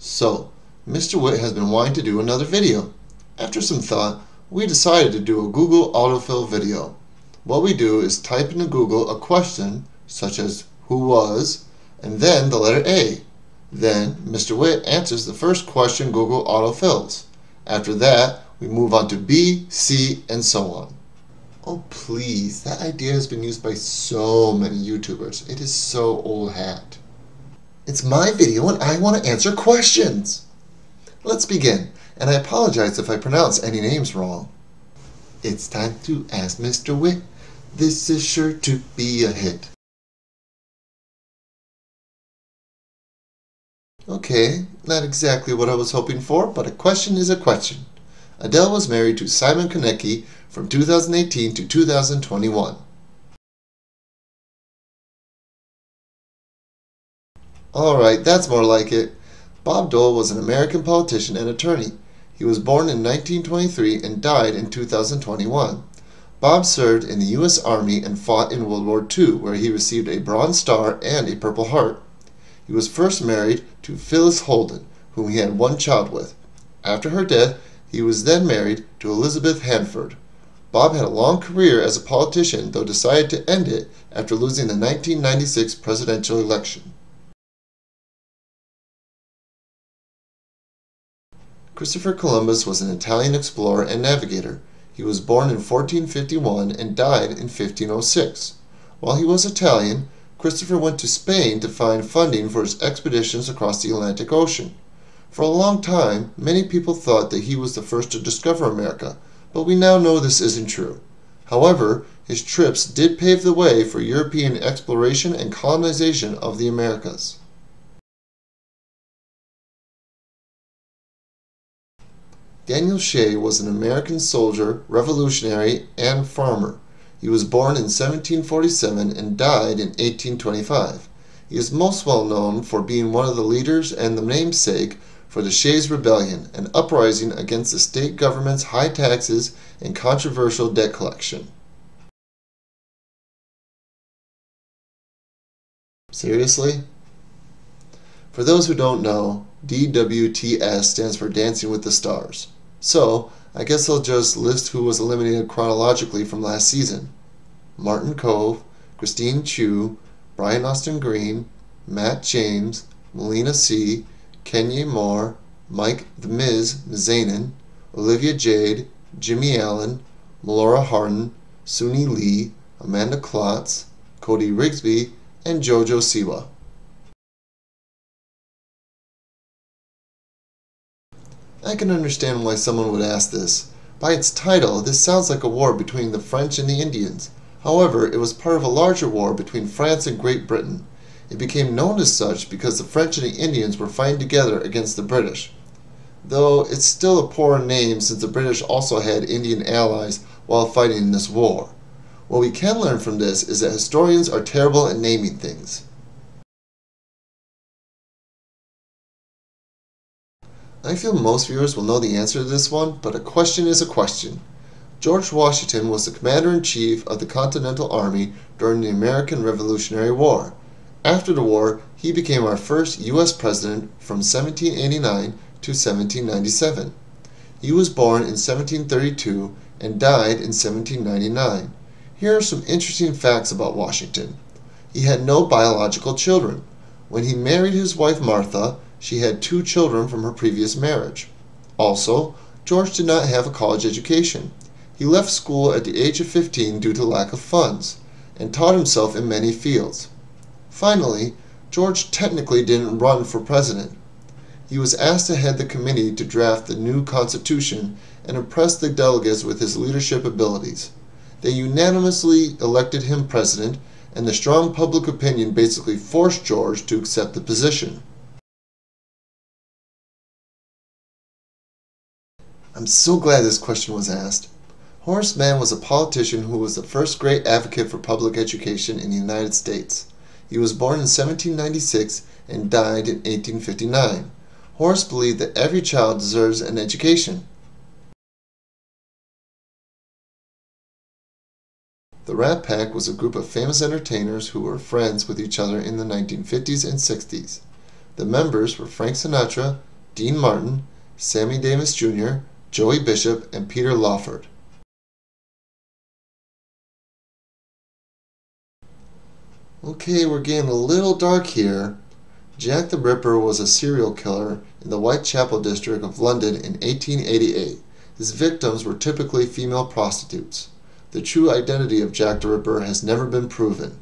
So, Mr. Witt has been wanting to do another video. After some thought, we decided to do a Google autofill video. What we do is type into Google a question, such as who was, and then the letter A. Then, Mr. Witt answers the first question Google autofills. After that, we move on to B, C, and so on. Oh please, that idea has been used by so many YouTubers. It is so old hat. It's my video and I want to answer questions. Let's begin, and I apologize if I pronounce any names wrong. It's time to ask Mr. Witt. This is sure to be a hit. Okay, not exactly what I was hoping for, but a question is a question. Adele was married to Simon Konecki from 2018 to 2021. Alright, that's more like it. Bob Dole was an American politician and attorney. He was born in 1923 and died in 2021. Bob served in the U.S. Army and fought in World War II, where he received a Bronze Star and a Purple Heart. He was first married to Phyllis Holden, whom he had one child with. After her death, he was then married to Elizabeth Hanford. Bob had a long career as a politician, though decided to end it after losing the 1996 presidential election. Christopher Columbus was an Italian explorer and navigator. He was born in 1451 and died in 1506. While he was Italian, Christopher went to Spain to find funding for his expeditions across the Atlantic Ocean. For a long time, many people thought that he was the first to discover America, but we now know this isn't true. However, his trips did pave the way for European exploration and colonization of the Americas. Daniel Shea was an American soldier, revolutionary, and farmer. He was born in 1747 and died in 1825. He is most well known for being one of the leaders and the namesake for the Shays' Rebellion, an uprising against the state government's high taxes and controversial debt collection. Seriously? For those who don't know, DWTS stands for Dancing with the Stars. So, I guess I'll just list who was eliminated chronologically from last season. Martin Cove, Christine Chu, Brian Austin Green, Matt James, Melina C., Kenya Moore, Mike the Miz Mizanin, Olivia Jade, Jimmy Allen, Melora Hardin, Suni Lee, Amanda Klotz, Cody Rigsby, and Jojo Siwa. I can understand why someone would ask this. By its title, this sounds like a war between the French and the Indians. However, it was part of a larger war between France and Great Britain. It became known as such because the French and the Indians were fighting together against the British. Though it's still a poor name since the British also had Indian allies while fighting in this war. What we can learn from this is that historians are terrible at naming things. I feel most viewers will know the answer to this one, but a question is a question. George Washington was the commander-in-chief of the Continental Army during the American Revolutionary War. After the war, he became our first U.S. president from 1789 to 1797. He was born in 1732 and died in 1799. Here are some interesting facts about Washington. He had no biological children. When he married his wife Martha, she had 2 children from her previous marriage. Also, George did not have a college education. He left school at the age of 15 due to lack of funds, and taught himself in many fields. Finally, George technically didn't run for president. He was asked to head the committee to draft the new Constitution and impress the delegates with his leadership abilities. They unanimously elected him president, and the strong public opinion basically forced George to accept the position. I'm so glad this question was asked. Horace Mann was a politician who was the first great advocate for public education in the United States. He was born in 1796 and died in 1859. Horace believed that every child deserves an education. The Rat Pack was a group of famous entertainers who were friends with each other in the 1950s and 60s. The members were Frank Sinatra, Dean Martin, Sammy Davis Jr., Joey Bishop, and Peter Lawford. Okay, we're getting a little dark here. Jack the Ripper was a serial killer in the Whitechapel district of London in 1888. His victims were typically female prostitutes. The true identity of Jack the Ripper has never been proven.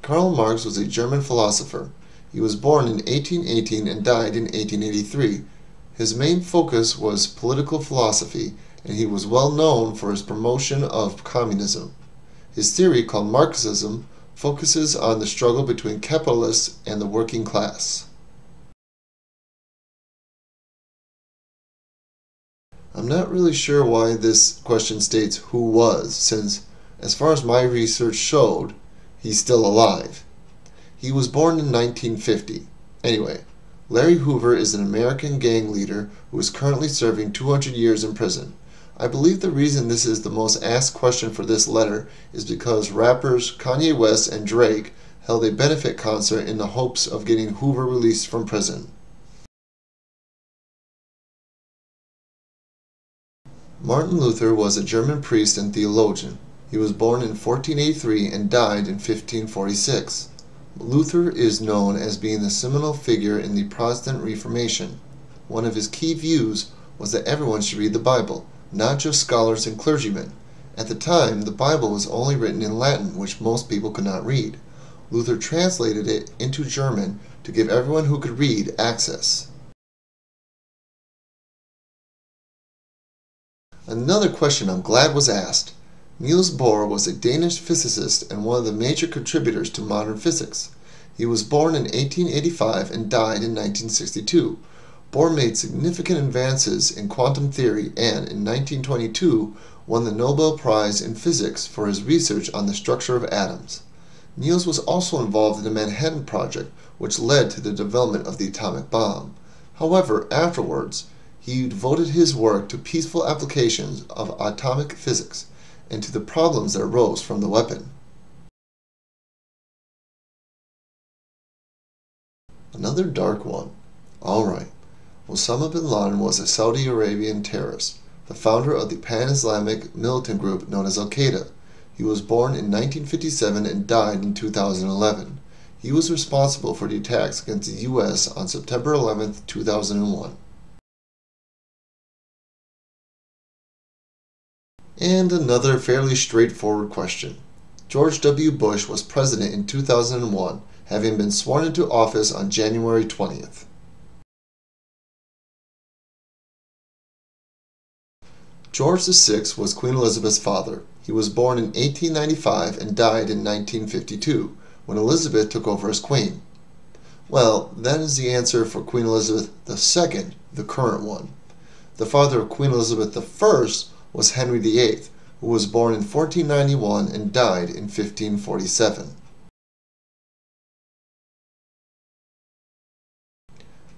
Karl Marx was a German philosopher. He was born in 1818 and died in 1883. His main focus was political philosophy, and he was well known for his promotion of communism. His theory, called Marxism, focuses on the struggle between capitalists and the working class. I'm not really sure why this question states who was, since, as far as my research showed, he's still alive. He was born in 1950. Anyway, Larry Hoover is an American gang leader who is currently serving 200 years in prison. I believe the reason this is the most asked question for this letter is because rappers Kanye West and Drake held a benefit concert in the hopes of getting Hoover released from prison. Martin Luther was a German priest and theologian. He was born in 1483 and died in 1546. Luther is known as being the seminal figure in the Protestant Reformation. One of his key views was that everyone should read the Bible, not just scholars and clergymen. At the time, the Bible was only written in Latin, which most people could not read. Luther translated it into German to give everyone who could read access. Another question I'm glad was asked. Niels Bohr was a Danish physicist and one of the major contributors to modern physics. He was born in 1885 and died in 1962. Bohr made significant advances in quantum theory and, in 1922, won the Nobel Prize in Physics for his research on the structure of atoms. Niels was also involved in the Manhattan Project, which led to the development of the atomic bomb. However, afterwards, he devoted his work to peaceful applications of atomic physics and to the problems that arose from the weapon. Another dark one. Alright. Osama bin Laden was a Saudi Arabian terrorist, the founder of the pan-Islamic militant group known as Al-Qaeda. He was born in 1957 and died in 2011. He was responsible for the attacks against the U.S. on September 11, 2001. And another fairly straightforward question. George W. Bush was president in 2001, having been sworn into office on January 20th. George VI was Queen Elizabeth's father. He was born in 1895 and died in 1952, when Elizabeth took over as queen. Well, that is the answer for Queen Elizabeth II, the current one. The father of Queen Elizabeth I was Henry VIII, who was born in 1491 and died in 1547.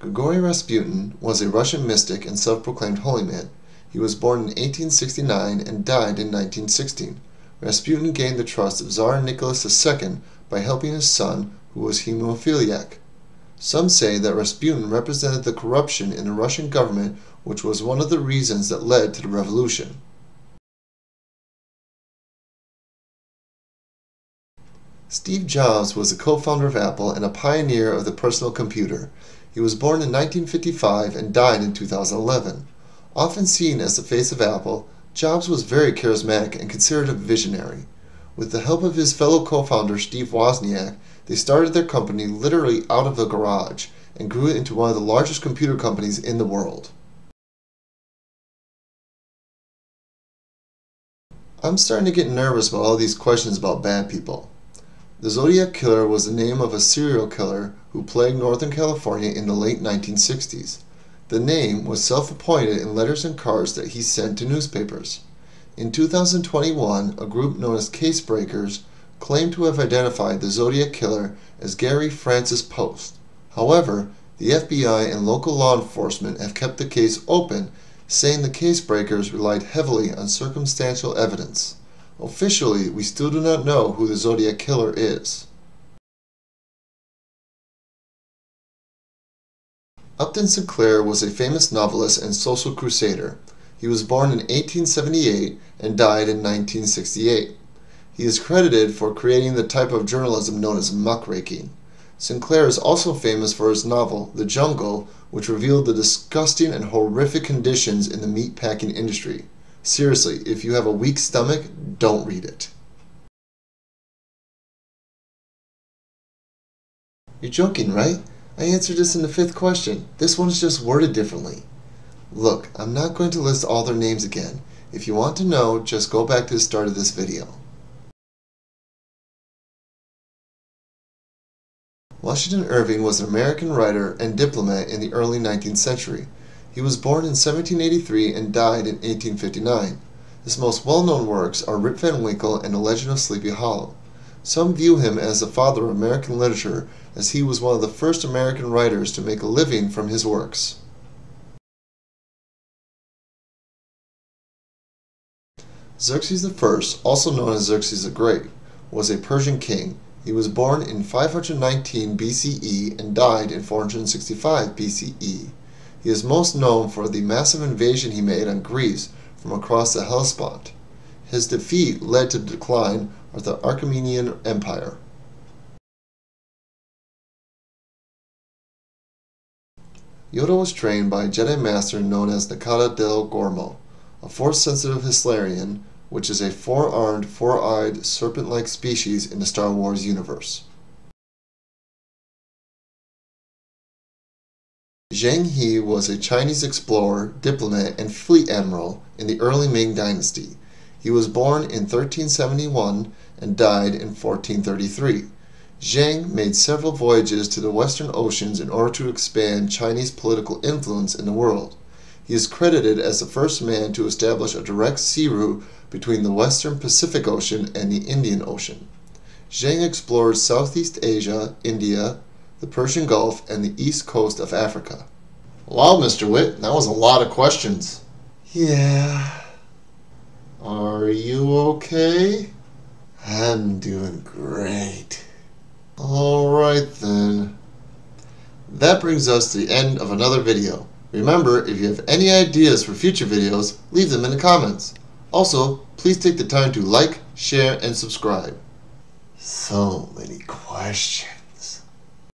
Grigory Rasputin was a Russian mystic and self-proclaimed holy man. He was born in 1869 and died in 1916. Rasputin gained the trust of Tsar Nicholas II by helping his son, who was hemophiliac. Some say that Rasputin represented the corruption in the Russian government, which was one of the reasons that led to the revolution. Steve Jobs was a co-founder of Apple and a pioneer of the personal computer. He was born in 1955 and died in 2011. Often seen as the face of Apple, Jobs was very charismatic and considered a visionary. With the help of his fellow co-founder Steve Wozniak, they started their company literally out of a garage and grew it into one of the largest computer companies in the world. I'm starting to get nervous about all these questions about bad people. The Zodiac Killer was the name of a serial killer who plagued Northern California in the late 1960s. The name was self-appointed in letters and cards that he sent to newspapers. In 2021, a group known as Case Breakers claimed to have identified the Zodiac Killer as Gary Francis Post. However, the FBI and local law enforcement have kept the case open, saying the Case Breakers relied heavily on circumstantial evidence. Officially, we still do not know who the Zodiac Killer is. Upton Sinclair was a famous novelist and social crusader. He was born in 1878 and died in 1968. He is credited for creating the type of journalism known as muckraking. Sinclair is also famous for his novel, The Jungle, which revealed the disgusting and horrific conditions in the meatpacking industry. Seriously, if you have a weak stomach, don't read it. You're joking, right? I answered this in the 5th question. This one's just worded differently. Look, I'm not going to list all their names again. If you want to know, just go back to the start of this video. Washington Irving was an American writer and diplomat in the early 19th century. He was born in 1783 and died in 1859. His most well-known works are Rip Van Winkle and The Legend of Sleepy Hollow. Some view him as the father of American literature, as he was one of the first American writers to make a living from his works. Xerxes I, also known as Xerxes the Great, was a Persian king. He was born in 519 BCE and died in 465 BCE. He is most known for the massive invasion he made on Greece from across the Hellespont. His defeat led to the decline of the Achaemenid Empire. Yoda was trained by a Jedi Master known as Nakata del Gormo, a Force-sensitive Hislarian, which is a 4-armed, 4-eyed, serpent-like species in the Star Wars universe. Zhang He was a Chinese explorer, diplomat, and fleet admiral in the early Ming Dynasty. He was born in 1371 and died in 1433. Zhang made several voyages to the Western Oceans in order to expand Chinese political influence in the world. He is credited as the first man to establish a direct sea route between the Western Pacific Ocean and the Indian Ocean. Zhang explored Southeast Asia, India, the Persian Gulf, and the east coast of Africa. Wow, Mr. Witt, that was a lot of questions. Yeah. Are you okay? I'm doing great. Alright then. That brings us to the end of another video. Remember, if you have any ideas for future videos, leave them in the comments. Also, please take the time to like, share, and subscribe. So many questions.